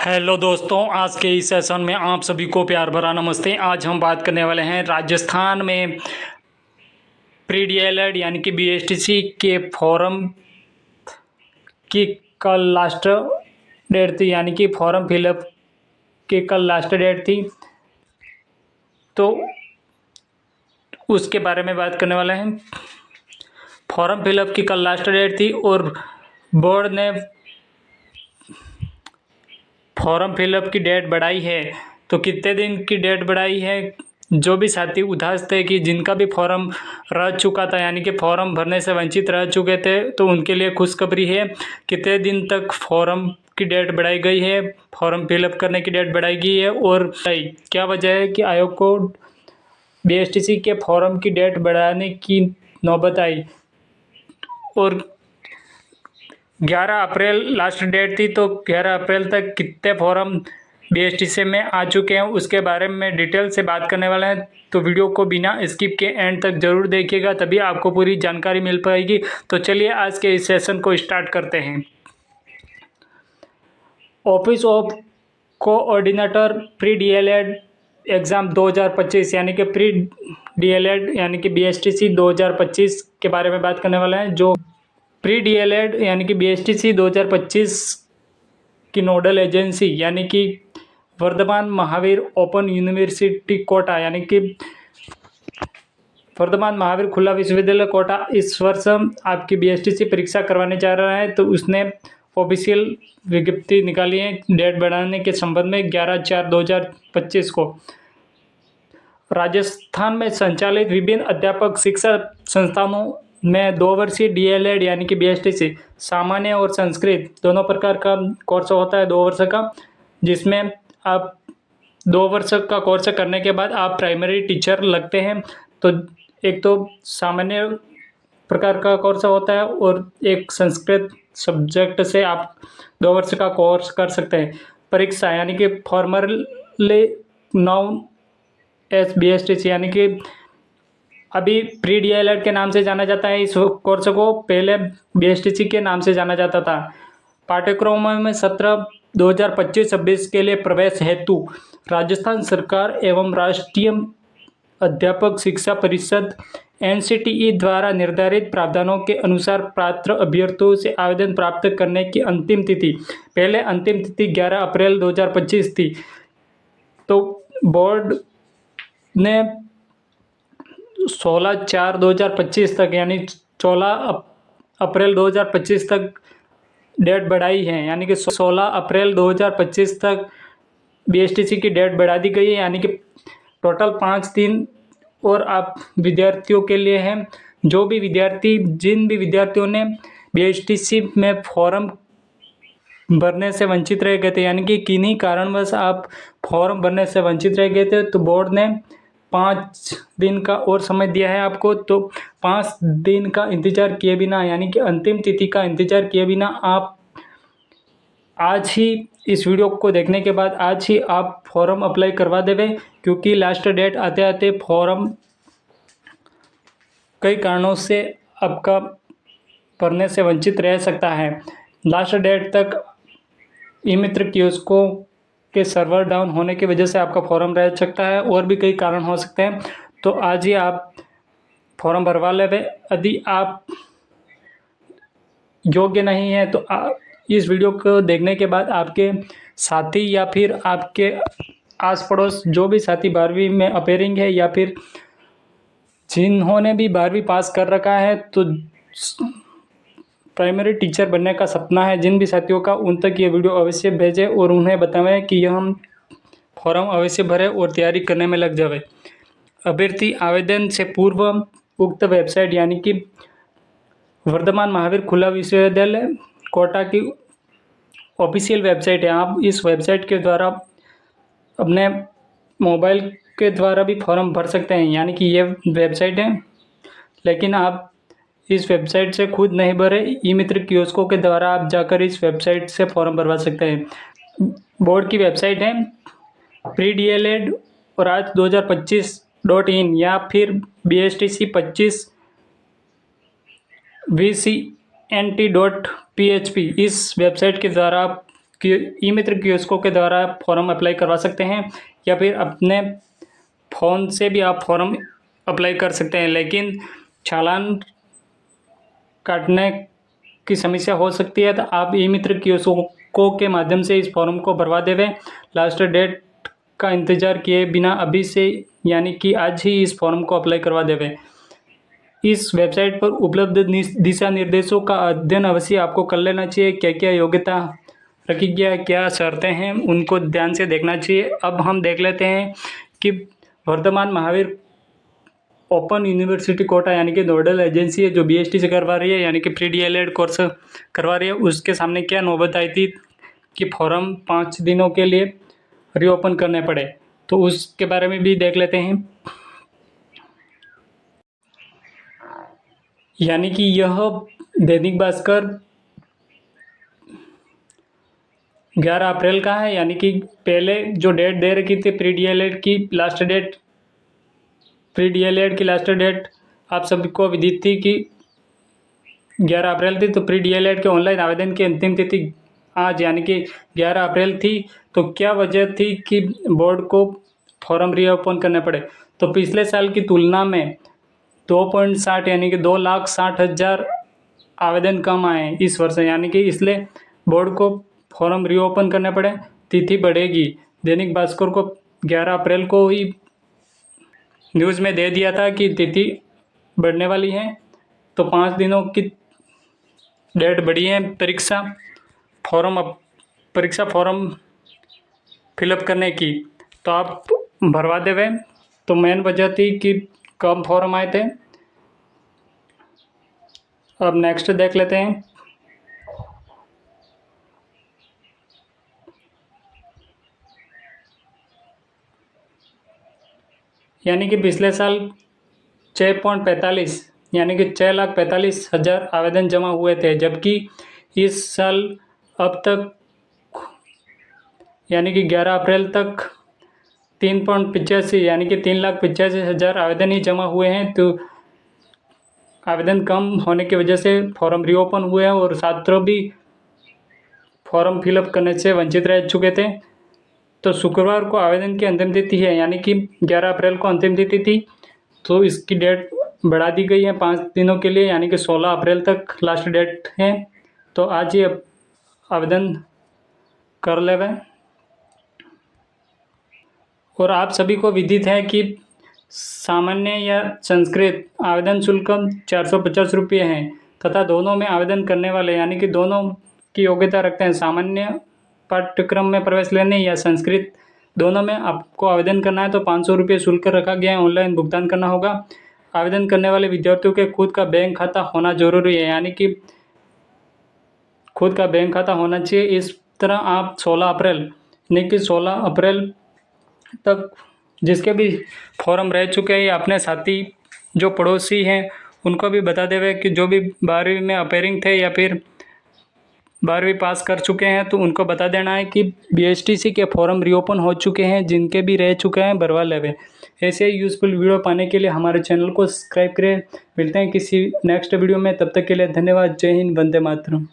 Hello दोस्तों, आज के इस सेशन में आप सभी को प्यार भरा नमस्ते। आज हम बात करने वाले हैं राजस्थान में प्री डीएलएड यानी कि बीएसटीसी के फॉर्म की कल लास्ट डेट थी, यानी कि फॉर्म फिलअप की कल लास्ट डेट थी। तो उसके बारे में बात करने वाले हैं। फॉर्म फिलअप की कल लास्ट डेट थी और बोर्ड ने फॉर्म फिलअप की डेट बढ़ाई है। तो कितने दिन की डेट बढ़ाई है? जो भी साथी उदास थे कि जिनका भी फॉर्म रह चुका था, यानी कि फॉर्म भरने से वंचित रह चुके थे, तो उनके लिए खुशखबरी है। कितने दिन तक फॉर्म की डेट बढ़ाई गई है, फॉर्म फिलअप करने की डेट बढ़ाई गई है और क्या वजह है कि आयोग को बीएसटीसी के फॉर्म की डेट बढ़ाने की नौबत आई। और 11 अप्रैल लास्ट डेट थी, तो 11 अप्रैल तक कितने फॉर्म बीएसटीसी में आ चुके हैं उसके बारे में डिटेल से बात करने वाले हैं। तो वीडियो को बिना स्किप के एंड तक जरूर देखिएगा, तभी आपको पूरी जानकारी मिल पाएगी। तो चलिए आज के इस सेशन को स्टार्ट करते हैं। Office of coordinator pre DElEd exam 2025 यानी कि प्री डीएलएड यानी कि बीएसटीसी 2025 के बारे में बात करने वाले हैं। जो प्री डीएलएड यानी कि बीएसटीसी 2025 की नोडल एजेंसी यानी कि वर्धमान महावीर ओपन यूनिवर्सिटी कोटा यानी कि वर्धमान महावीर खुला विश्वविद्यालय कोटा इस वर्ष आपकी बीएसटीसी परीक्षा करवाने जा रहा है। तो उसने ऑफिशियल विज्ञप्ति निकाली है डेट बढ़ाने के संबंध में 11/4/2025 को। राजस्थान में संचालित विभिन्न अध्यापक शिक्षा संस्थानों में 2 वर्षीय डीएलएड यानी कि बीएसटीसी सामान्य और संस्कृत दोनों प्रकार का कोर्स होता है 2 वर्ष का, जिसमें आप 2 वर्ष का कोर्स करने के बाद आप प्राइमरी टीचर लगते हैं। तो एक तो सामान्य प्रकार का कोर्स होता है और एक संस्कृत सब्जेक्ट से आप 2 वर्ष का कोर्स कर सकते हैं। परीक्षा यानी कि फॉर्मली नाउन एस बीएसटीसी यानी कि अभी प्री डीएलएड के नाम से जाना जाता है इस कोर्स को, पहले बीएसटीसी के नाम से जाना जाता था। पाठ्यक्रमों में सत्र 2025-26 के लिए प्रवेश हेतु राजस्थान सरकार एवं राष्ट्रीय अध्यापक शिक्षा परिषद एनसीटीई द्वारा निर्धारित प्रावधानों के अनुसार पात्र अभ्यर्थियों से आवेदन प्राप्त करने की अंतिम तिथि, पहले अंतिम तिथि 11 अप्रैल 2025 थी। तो बोर्ड ने 16/4/2025 तक यानी 14 अप्रैल 2025 तक डेट बढ़ाई है, यानी कि 16 अप्रैल 2025 तक बीएसटीसी की डेट बढ़ा दी गई है, यानी कि टोटल 5 दिन और आप विद्यार्थियों के लिए हैं। जो भी विद्यार्थी जिन भी विद्यार्थियों ने बीएसटीसी में फॉर्म भरने से वंचित रह गए थे, यानी कि किन्हीं कारणवश आप फॉर्म भरने से वंचित रह गए थे, तो बोर्ड ने 5 दिन का और समय दिया है आपको। तो 5 दिन का इंतज़ार किए बिना यानी कि अंतिम तिथि का इंतज़ार किए बिना आप आज ही इस वीडियो को देखने के बाद आज ही आप फॉर्म अप्लाई करवा देवे, क्योंकि लास्ट डेट आते आते फॉर्म कई कारणों से आपका भरने से वंचित रह सकता है। लास्ट डेट तक ई मित्र कियोस्कों के सर्वर डाउन होने की वजह से आपका फॉर्म रह सकता है, और भी कई कारण हो सकते हैं। तो आज ही आप फॉर्म भरवा लेवे। यदि आप योग्य नहीं है तो इस वीडियो को देखने के बाद आपके साथी या फिर आपके आस पड़ोस जो भी साथी 12वीं में अपेयरिंग है या फिर जिन्होंने भी 12वीं पास कर रखा है, तो प्राइमरी टीचर बनने का सपना है जिन भी साथियों का, उन तक ये वीडियो अवश्य भेजें और उन्हें बताएं कि यह हम फॉर्म अवश्य भरें और तैयारी करने में लग जाए। अभ्यर्थी आवेदन से पूर्व उक्त वेबसाइट यानी कि वर्धमान महावीर खुला विश्वविद्यालय कोटा की ऑफिशियल वेबसाइट है, आप इस वेबसाइट के द्वारा अपने मोबाइल के द्वारा भी फॉर्म भर सकते हैं, यानी कि ये वेबसाइट है। लेकिन आप इस वेबसाइट से खुद नहीं भरे, ई मित्र कियोस्कों के द्वारा आप जाकर इस वेबसाइट से फॉर्म भरवा सकते हैं। बोर्ड की वेबसाइट है प्री डीएलएड और आज 2025.in या फिर BSTC 25 VCNT.php इस वेबसाइट के द्वारा आप ई मित्र कियोस्कों के द्वारा फॉर्म अप्लाई करवा सकते हैं, या फिर अपने फ़ोन से भी आप फॉर्म अप्लाई कर सकते हैं। लेकिन चालान काटने की समस्या हो सकती है, तो आप ई मित्र कियोस्कों के माध्यम से इस फॉर्म को भरवा देवें। लास्ट डेट का इंतज़ार किए बिना अभी से यानी कि आज ही इस फॉर्म को अप्लाई करवा देवें। इस वेबसाइट पर उपलब्ध दिशा निर्देशों का अध्ययन अवश्य आपको कर लेना चाहिए। क्या क्या योग्यता रखी गया, क्या शर्तें हैं, उनको ध्यान से देखना चाहिए। अब हम देख लेते हैं कि वर्धमान महावीर ओपन यूनिवर्सिटी कोटा यानी कि नोडल एजेंसी है जो बीएसटी से करवा रही है, यानी कि प्री डीएलएड कोर्स करवा रही है, उसके सामने क्या नौबत आई थी कि फॉर्म 5 दिनों के लिए रीओपन करने पड़े। तो उसके बारे में भी देख लेते हैं। यानी कि यह दैनिक भास्कर 11 अप्रैल का है, यानी कि पहले जो डेट दे रखी थी प्री डीएलएड की लास्ट डेट आप सबको विदित थी कि 11 अप्रैल थी। तो प्री डीएलएड के ऑनलाइन आवेदन की अंतिम तिथि आज यानी कि 11 अप्रैल थी। तो क्या वजह थी कि बोर्ड को फॉर्म रीओपन करने पड़े? तो पिछले साल की तुलना में 2.60 यानी कि 2,60,000 आवेदन कम आए हैं इस वर्ष, यानी कि इसलिए बोर्ड को फॉर्म रीओपन करने पड़े। तिथि बढ़ेगी। दैनिक भास्कर को 11 अप्रैल को ही न्यूज़ में दे दिया था कि तिथि बढ़ने वाली है। तो 5 दिनों की डेट बढ़ी है परीक्षा फॉर्म फिलअप करने की। तो आप भरवा देवे। तो मेन वजह थी कि कम फॉर्म आए थे। अब नेक्स्ट देख लेते हैं। यानी कि पिछले साल 6.45 यानी कि 6,45,000 आवेदन जमा हुए थे, जबकि इस साल अब तक यानी कि 11 अप्रैल तक 3.85 यानी कि 3,85,000 आवेदन ही जमा हुए हैं। तो आवेदन कम होने की वजह से फॉर्म रीओपन हुए हैं और छात्र भी फॉर्म फिलअप करने से वंचित रह चुके थे। तो शुक्रवार को आवेदन की अंतिम तिथि है, यानी कि 11 अप्रैल को अंतिम तिथि थी। तो इसकी डेट बढ़ा दी गई है 5 दिनों के लिए, यानी कि 16 अप्रैल तक लास्ट डेट है। तो आज ही आवेदन कर लेवे। और आप सभी को विदित है कि सामान्य या संस्कृत आवेदन शुल्क 450 रुपये हैं, तथा दोनों में आवेदन करने वाले यानी कि दोनों की योग्यता रखते हैं। सामान्य पाठ्यक्रम में प्रवेश लेने या संस्कृत दोनों में आपको आवेदन करना है तो 500 रुपये शुल्क रखा गया है। ऑनलाइन भुगतान करना होगा। आवेदन करने वाले विद्यार्थियों के खुद का बैंक खाता होना जरूरी है, यानी कि खुद का बैंक खाता होना चाहिए। इस तरह आप 16 अप्रैल तक जिसके भी फॉर्म रह चुके हैं, अपने साथी जो पड़ोसी हैं उनको भी बता देवे कि जो भी 12वीं में अपेयरिंग थे या फिर 12वीं पास कर चुके हैं, तो उनको बता देना है कि बीएसटीसी के फॉर्म रीओपन हो चुके हैं। जिनके भी रह चुके हैं भरवा लेवे। ऐसे ही यूज़फुल वीडियो पाने के लिए हमारे चैनल को सब्सक्राइब करें। मिलते हैं किसी नेक्स्ट वीडियो में, तब तक के लिए धन्यवाद। जय हिंद, वंदे मातरम।